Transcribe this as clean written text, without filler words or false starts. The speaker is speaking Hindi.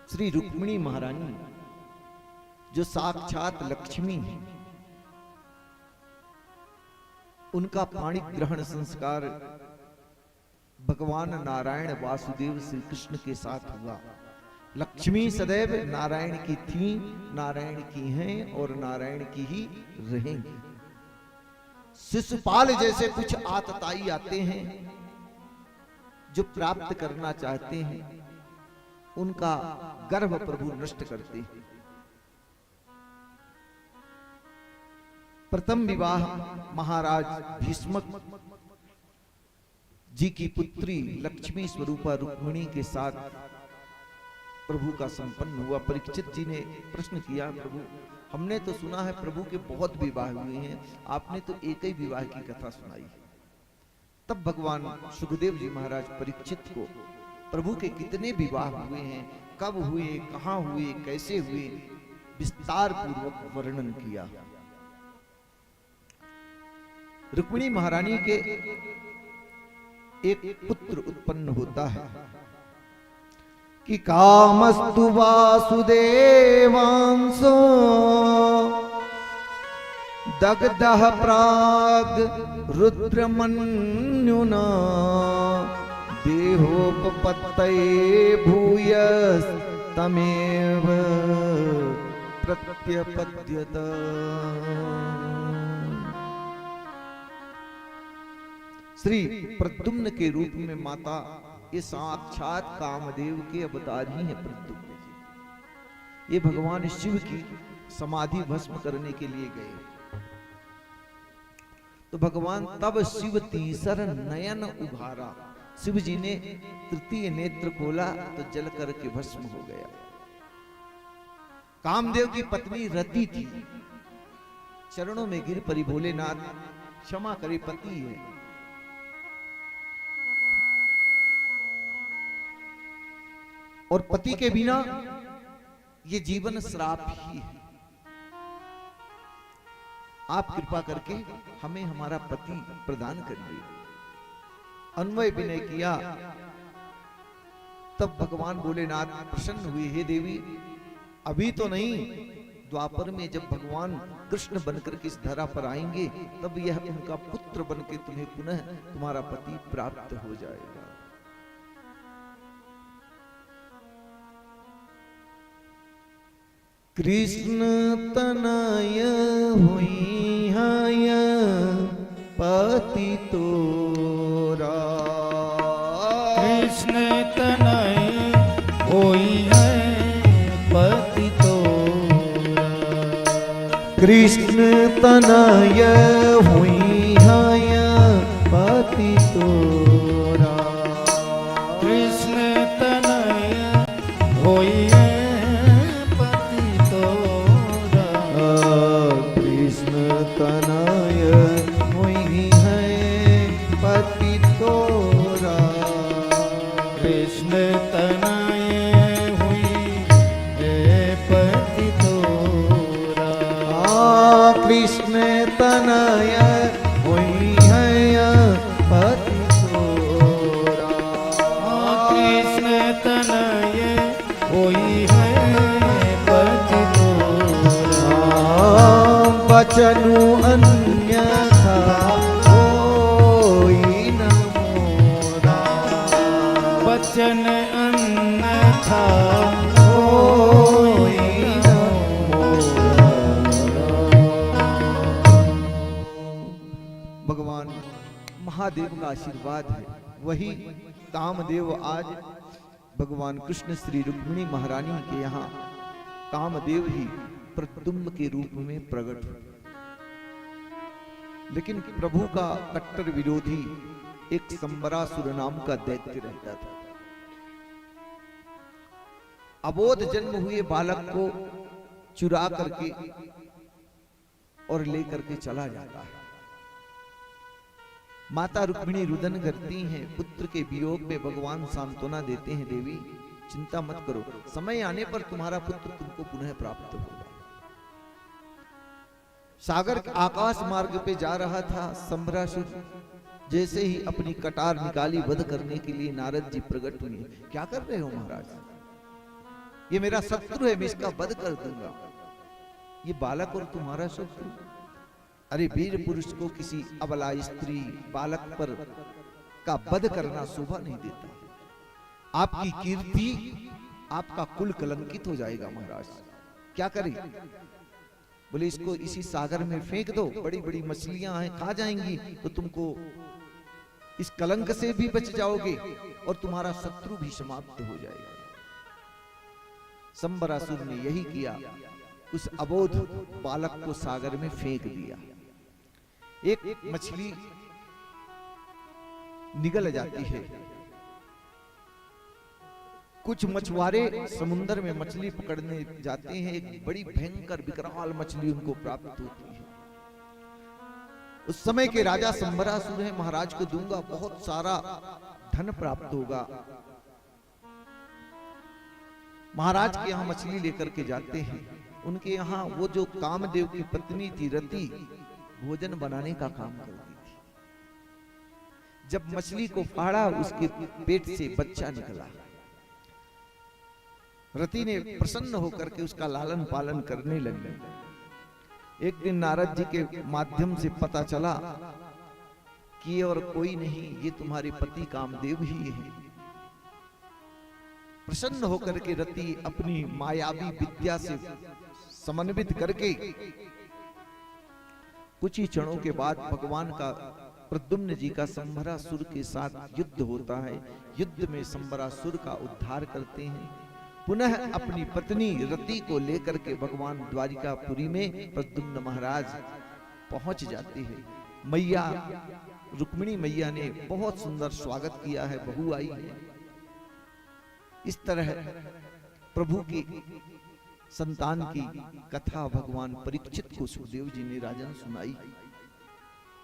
श्री रुक्मिणी महारानी जो साक्षात लक्ष्मी है, उनका पाणि ग्रहण संस्कार भगवान नारायण वासुदेव श्री कृष्ण के साथ हुआ। लक्ष्मी सदैव नारायण की थी, नारायण की हैं और नारायण की ही रहेंगी। शिशुपाल जैसे कुछ आतताई आते हैं जो प्राप्त करना चाहते हैं, उनका गर्भ प्रभु नष्ट करते हैं। प्रथम विवाह महाराज भीष्मक जी की पुत्री लक्ष्मी स्वरूपा रुक्मिणी के साथ प्रभु का संपन्न हुआ। परीक्षित जी ने प्रश्न किया, प्रभु हमने तो सुना है प्रभु के बहुत विवाह हुए हैं, आपने तो एक ही विवाह की कथा सुनाई है। तब भगवान सुखदेव जी महाराज परीक्षित को प्रभु के कितने विवाह हुए हैं, कब हुए, कहां हुए, कैसे हुए, विस्तार पूर्वक वर्णन किया। रुक्मिणी महारानी के एक पुत्र उत्पन्न होता है कि कामस्तु वासुदेवांसो दग्धः प्राग रुद्रमन्युना देहोपपत्तये भूयस्तमेव प्रत्यपद्यत। श्री प्रद्युम्न के रूप में माता, ये साक्षात कामदेव के अवतार ही हैं प्रद्युम्न जी। ये भगवान शिव की समाधि भस्म करने के लिए गए, तो भगवान तब शिव तीसर नयन उभारा। शिव जी ने तृतीय नेत्र खोला तो जल करके भस्म हो गया। कामदेव की पत्नी रति थी, चरणों में गिर पड़ी, भोलेनाथ क्षमा करे, पति है। और पति के बिना ये जीवन श्राप ही है। आप कृपा करके हमें हमारा पति प्रदान करिए। अन्वय विनय किया, तब भगवान भोलेनाथ प्रसन्न हुए। हे देवी, अभी तो नहीं, द्वापर में जब भगवान कृष्ण बनकर के इस धरा पर आएंगे, तब यह उनका पुत्र बनके तुम्हें पुनः तुम्हारा पति प्राप्त हो जाएगा। कृष्ण तनय हुई हय पति तोरा, कृष्ण तनय हुई है पति तोरा, कृष्ण तनय हुई हय पति तोरा, कृष्ण तनय हुई है तनय हुई है पति तोरा, कृष्ण तनय हुई है पति तोरा, कृष्ण तनय हुई है पति तोरा, कृष्ण तनय हुई है पति तोरा, बचनु अन्यथा कोई न मोरा, बचन अन्यथा कोई न मोरा। भगवान महादेव का आशीर्वाद है, वही कामदेव आज भगवान कृष्ण श्री रुक्मिणी महारानी के यहाँ कामदेव ही प्रद्युम्न के रूप में प्रकट हुए। लेकिन प्रभु का कट्टर विरोधी एक संबरासुर नाम का दैत्य रहता था। अबोध जन्म हुए बालक को चुरा करके और लेकर के चला जाता है। माता रुक्मिणी रुदन करती हैं, पुत्र के वियोग में भगवान सांत्वना देते हैं, देवी चिंता मत करो, समय आने पर तुम्हारा पुत्र तुमको पुनः प्राप्त होगा। सागर के आकाश मार्ग पे जा रहा था संबरासुर, जैसे ही अपनी कटार निकाली वध करने के लिए नारद जी प्रकट हुए। क्या कर रहे हो महाराज? ये मेरा शत्रु है, मैं इसका वध कर दूंगा। ये बालक और तुम्हारा शत्रु? अरे वीर पुरुष को किसी अबला स्त्री बालक पर का वध करना शोभा नहीं देता। आपकी कीर्ति, आपका कुल कलंकित हो जाएगा महाराज। क्या करें? बोले इसको इसी सागर में फेंक दो, बड़ी बड़ी मछलियां हैं खा जाएंगी, तो तुमको इस कलंक से भी बच जाओगे और तुम्हारा शत्रु भी समाप्त हो जाएगा। संबरासुर ने यही किया, उस अबोध बालक को सागर में फेंक दिया। एक मछली निगल जाती है। कुछ मछुआरे समुद्र में मछली पकड़ने जाते हैं, एक बड़ी भयंकर विकराल मछली उनको प्राप्त होती है। उस समय के राजा संबरासुर है, महाराज को दूंगा, बहुत सारा धन प्राप्त होगा। महाराज के यहाँ मछली लेकर के जाते हैं। उनके यहाँ वो जो कामदेव की पत्नी थी रति, भोजन बनाने का काम करती थी। जब मछली को फाड़ा, उसके पेट से बच्चा निकला। रति ने प्रसन्न होकर के उसका लालन पालन करने लगी। एक दिन नारद जी के माध्यम से पता चला कि और कोई नहीं, ये तुम्हारे पति कामदेव ही है। प्रसन्न होकर के रति अपनी मायावी विद्या से समन्वित करके कुछ ही क्षणों के बाद भगवान का प्रद्युम्न जी का संबरासुर के साथ युद्ध होता है। युद्ध में संबरासुर का उद्धार करते हैं। पुनः अपनी पत्नी रति को लेकर के भगवान द्वारिकापुरी में प्रद्युम्न महाराज पहुंच जाते हैं। मैया रुक्मिणी मैया ने बहुत सुंदर स्वागत किया है, बहू आई है। इस तरह प्रभु की संतान की कथा भगवान परीक्षित को सुखदेव जी ने राजन सुनाई।